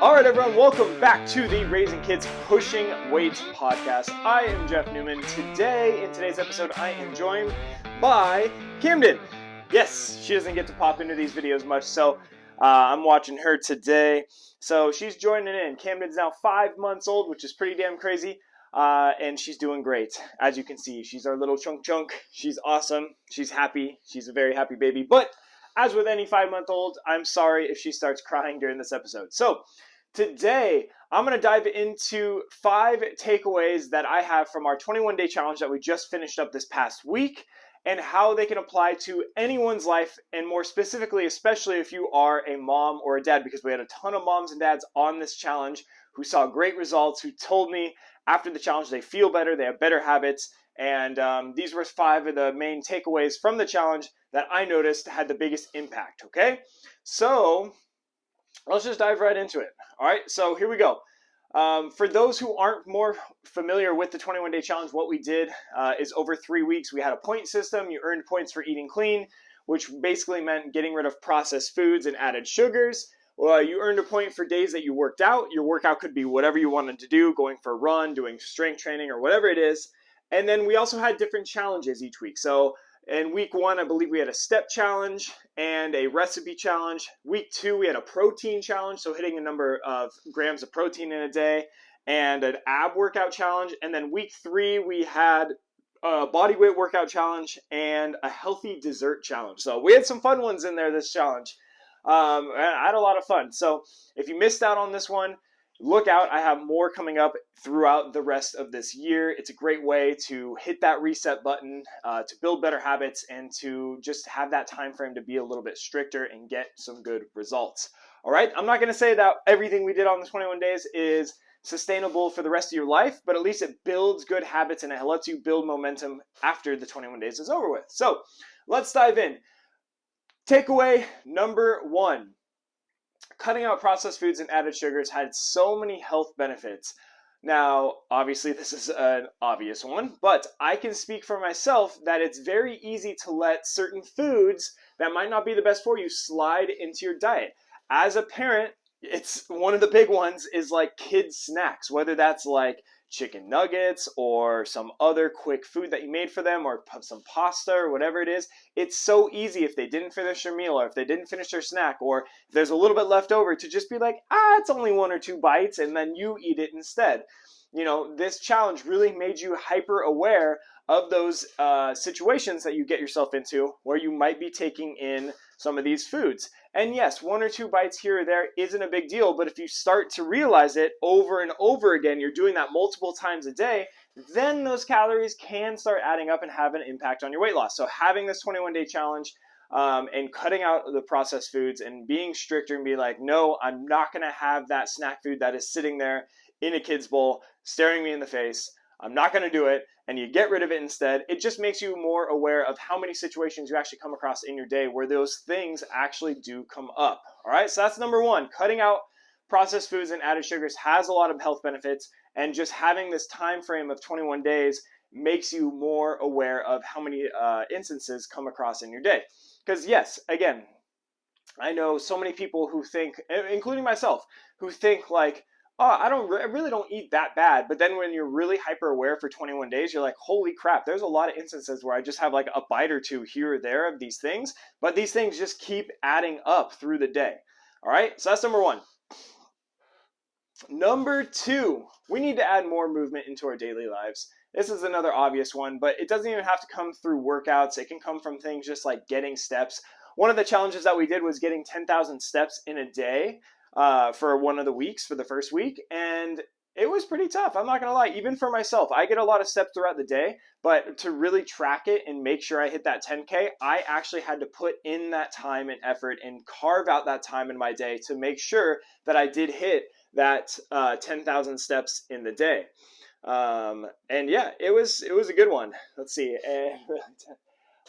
All right, everyone, welcome back to the Raising Kids Pushing Weight podcast. I am Jeff Newman. In today's episode, I am joined by Camden. Yes, she doesn't get to pop into these videos much, so I'm watching her today. So she's joining in. Camden's now 5 months old, which is pretty damn crazy, and she's doing great. As you can see, she's our little chunk. She's awesome. She's happy. She's a very happy baby. But as with any 5-month-old, I'm sorry if she starts crying during this episode. So today, I'm going to dive into 5 takeaways that I have from our 21-day challenge that we just finished up this past week and how they can apply to anyone's life, and more specifically, especially if you are a mom or a dad, because we had a ton of moms and dads on this challenge who saw great results, who told me after the challenge they feel better, they have better habits, and these were 5 of the main takeaways from the challenge that I noticed had the biggest impact, okay? So let's just dive right into it. All right, so here we go. For those who aren't more familiar with the 21-day challenge, what we did is over 3 weeks, we had a point system. You earned points for eating clean, which basically meant getting rid of processed foods and added sugars. You earned a point for days that you worked out. Your workout could be whatever you wanted to do, going for a run, doing strength training, or whatever it is. And then we also had different challenges each week. So in week 1, I believe we had a step challenge and a recipe challenge. Week 2, we had a protein challenge, so hitting a number of grams of protein in a day, and an ab workout challenge. And then week 3, we had a body weight workout challenge and a healthy dessert challenge. So we had some fun ones in there this challenge. I had a lot of fun. So if you missed out on this one, look out. I have more coming up throughout the rest of this year. It's a great way to hit that reset button, to build better habits, and to just have that time frame to be a little bit stricter and get some good results. All right, I'm not going to say that everything we did on the 21 days is sustainable for the rest of your life, but at least it builds good habits and it lets you build momentum after the 21 days is over with. So let's dive in. Takeaway number 1. Cutting out processed foods and added sugars had so many health benefits. Now, obviously, this is an obvious one, but I can speak for myself that it's very easy to let certain foods that might not be the best for you slide into your diet. As a parent, it's one of the big ones is like kids' snacks, whether that's like chicken nuggets or some other quick food that you made for them, or some pasta or whatever it is. It's so easy if they didn't finish their meal, or if they didn't finish their snack, or if there's a little bit left over, to just be like, it's only 1 or 2 bites, and then you eat it instead. You know, this challenge really made you hyper aware of those situations that you get yourself into where you might be taking in some of these foods. And yes, 1 or 2 bites here or there isn't a big deal, but if you start to realize it over and over again, you're doing that multiple times a day, then those calories can start adding up and have an impact on your weight loss. So having this 21-day challenge and cutting out the processed foods and being stricter and be like, no, I'm not going to have that snack food that is sitting there in a kid's bowl staring me in the face. I'm not going to do it, and you get rid of it instead. It just makes you more aware of how many situations you actually come across in your day where those things actually do come up. All right, so that's number 1. Cutting out processed foods and added sugars has a lot of health benefits, and just having this time frame of 21 days makes you more aware of how many instances come across in your day. Because yes, again, I know so many people who think, including myself, who think like, I really don't eat that bad. But then when you're really hyper aware for 21 days, you're like, holy crap, there's a lot of instances where I just have like a bite or 2 here or there of these things, but these things just keep adding up through the day. All right, so that's number 1. Number 2, we need to add more movement into our daily lives. This is another obvious one, but it doesn't even have to come through workouts. It can come from things just like getting steps. One of the challenges that we did was getting 10,000 steps in a day for one of the weeks, for the first week, and it was pretty tough. I'm not gonna lie, even for myself. I get a lot of steps throughout the day, but to really track it and make sure I hit that 10K, I actually had to put in that time and effort and carve out that time in my day to make sure that I did hit that 10,000 steps in the day. And yeah, it was a good one. Let's see.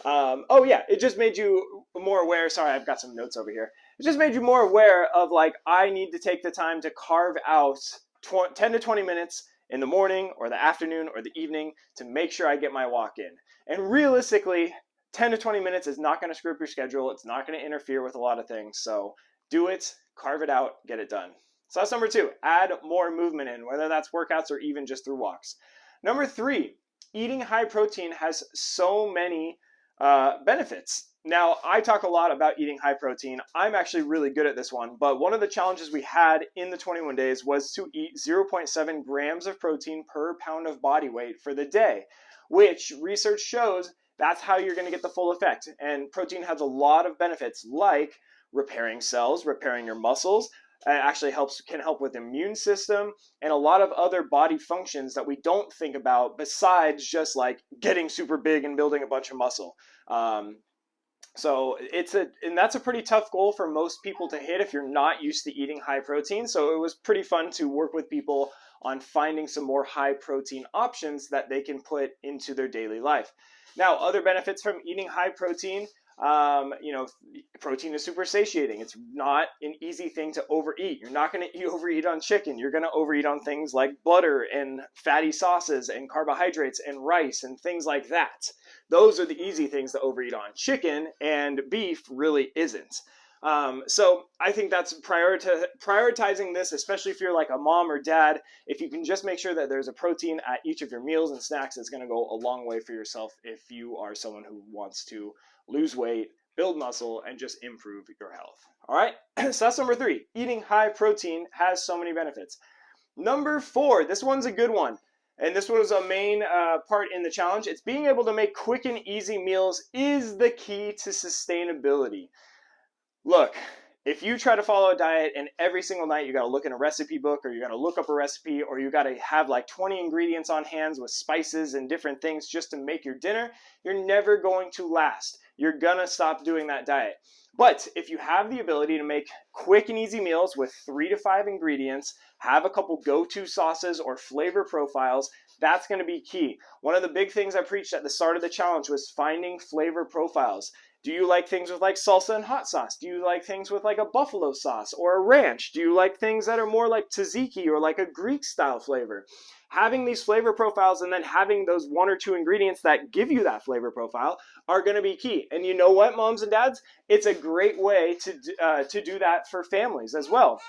Oh yeah, it just made you more aware. Sorry, I've got some notes over here. It just made you more aware of like, I need to take the time to carve out 10 to 20 minutes in the morning or the afternoon or the evening to make sure I get my walk in. And realistically, 10 to 20 minutes is not going to screw up your schedule. It's not going to interfere with a lot of things. So do it, carve it out, get it done. So that's number 2, add more movement in, whether that's workouts or even just through walks. Number 3, eating high protein has so many benefits. Now, I talk a lot about eating high protein. I'm actually really good at this one, but one of the challenges we had in the 21 days was to eat 0.7 grams of protein per pound of body weight for the day, which research shows that's how you're going to get the full effect. And protein has a lot of benefits like repairing cells, repairing your muscles. It actually can help with the immune system and a lot of other body functions that we don't think about besides just like getting super big and building a bunch of muscle. So that's a pretty tough goal for most people to hit if you're not used to eating high protein. So it was pretty fun to work with people on finding some more high protein options that they can put into their daily life. Now, other benefits from eating high protein, protein is super satiating. It's not an easy thing to overeat. You're not going to overeat on chicken. You're going to overeat on things like butter and fatty sauces and carbohydrates and rice and things like that. Those are the easy things to overeat on. Chicken and beef really isn't. So I think that's prioritizing this, especially if you're like a mom or dad. If you can just make sure that there's a protein at each of your meals and snacks, it's going to go a long way for yourself if you are someone who wants to lose weight, build muscle, and just improve your health. All right, so that's number 3. Eating high protein has so many benefits. Number 4, this one's a good one. And this was a main part in the challenge. It's being able to make quick and easy meals is the key to sustainability. Look, if you try to follow a diet and every single night you got to look in a recipe book or you got to look up a recipe or you got to have like 20 ingredients on hand with spices and different things just to make your dinner, you're never going to last. You're going to stop doing that diet. But if you have the ability to make quick and easy meals with 3 to 5 ingredients, have a couple go-to sauces or flavor profiles, that's going to be key. One of the big things I preached at the start of the challenge was finding flavor profiles. Do you like things with like salsa and hot sauce? Do you like things with like a buffalo sauce or a ranch? Do you like things that are more like tzatziki or like a Greek style flavor? Having these flavor profiles and then having those 1 or 2 ingredients that give you that flavor profile are going to be key. And you know what, moms and dads? It's a great way to do that for families as well.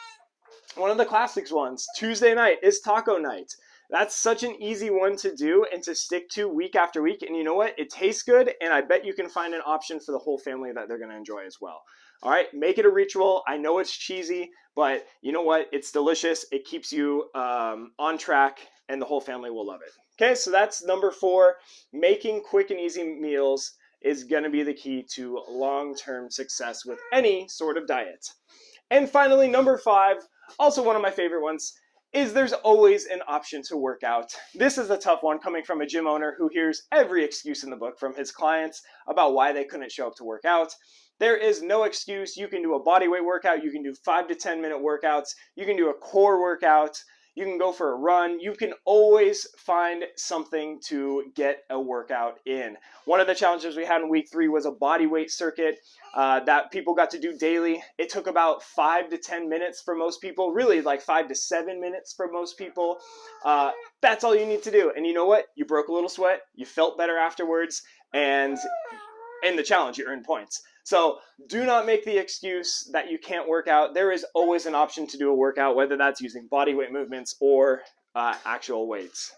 One of the classics ones, Tuesday night, is taco night. That's such an easy one to do and to stick to week after week. And you know what? It tastes good, and I bet you can find an option for the whole family that they're going to enjoy as well. All right, make it a ritual. I know it's cheesy, but you know what? It's delicious. It keeps you on track, and the whole family will love it. Okay, so that's number 4. Making quick and easy meals is going to be the key to long-term success with any sort of diet. And finally, number 5, also one of my favorite ones, is there's always an option to work out. This is a tough one coming from a gym owner who hears every excuse in the book from his clients about why they couldn't show up to work out. There is no excuse. You can do a bodyweight workout. You can do 5 to 10 minute workouts. You can do a core workout. You can go for a run. You can always find something to get a workout in. One of the challenges we had in week 3 was a bodyweight circuit that people got to do daily. It took about 5 to 10 minutes for most people, really like 5 to 7 minutes for most people. That's all you need to do. And you know what? You broke a little sweat. You felt better afterwards. And in the challenge, you earned points. So do not make the excuse that you can't work out. There is always an option to do a workout, whether that's using body weight movements or actual weights.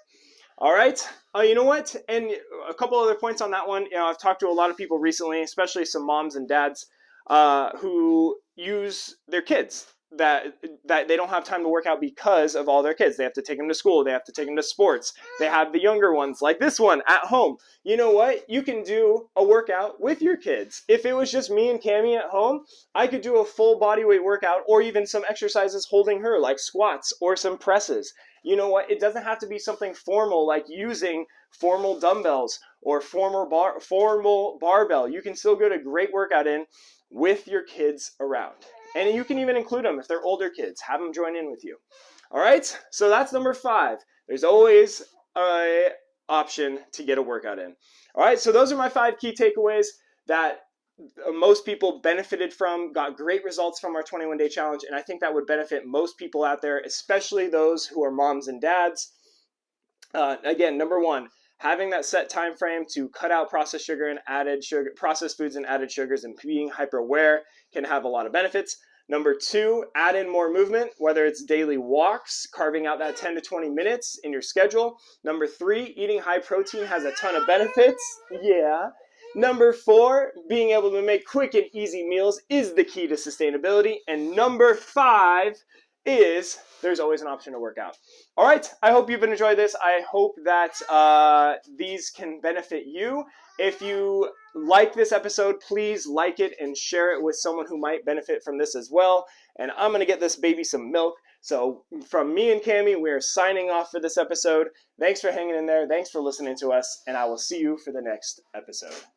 All right. You know what? And a couple other points on that one. I've talked to a lot of people recently, especially some moms and dads who use their kids that they don't have time to work out because of all their kids. They have to take them to school. They have to take them to sports. They have the younger ones like this one at home. You know what? You can do a workout with your kids. If it was just me and Cammie at home, I could do a full body weight workout or even some exercises holding her like squats or some presses. You know what? It doesn't have to be something formal like using formal dumbbells or formal barbell. You can still get a great workout in with your kids around. And you can even include them if they're older kids. Have them join in with you. All right, so that's number 5. There's always an option to get a workout in. All right, so those are my 5 key takeaways that most people benefited from, got great results from our 21-day challenge, and I think that would benefit most people out there, especially those who are moms and dads. Again, number 1, having that set time frame to cut out processed sugar and added sugar, processed foods and added sugars, and being hyper aware can have a lot of benefits. Number 2, add in more movement, whether it's daily walks, carving out that 10 to 20 minutes in your schedule. Number 3, eating high protein has a ton of benefits. Yeah. Number 4, being able to make quick and easy meals is the key to sustainability. And number 5 is there's always an option to work out. All right, I hope you've enjoyed this. I hope that these can benefit you. If you like this episode, please like it and share it with someone who might benefit from this as well. And I'm going to get this baby some milk. So from me and Cammie, we are signing off for this episode. Thanks for hanging in there. Thanks for listening to us. And I will see you for the next episode.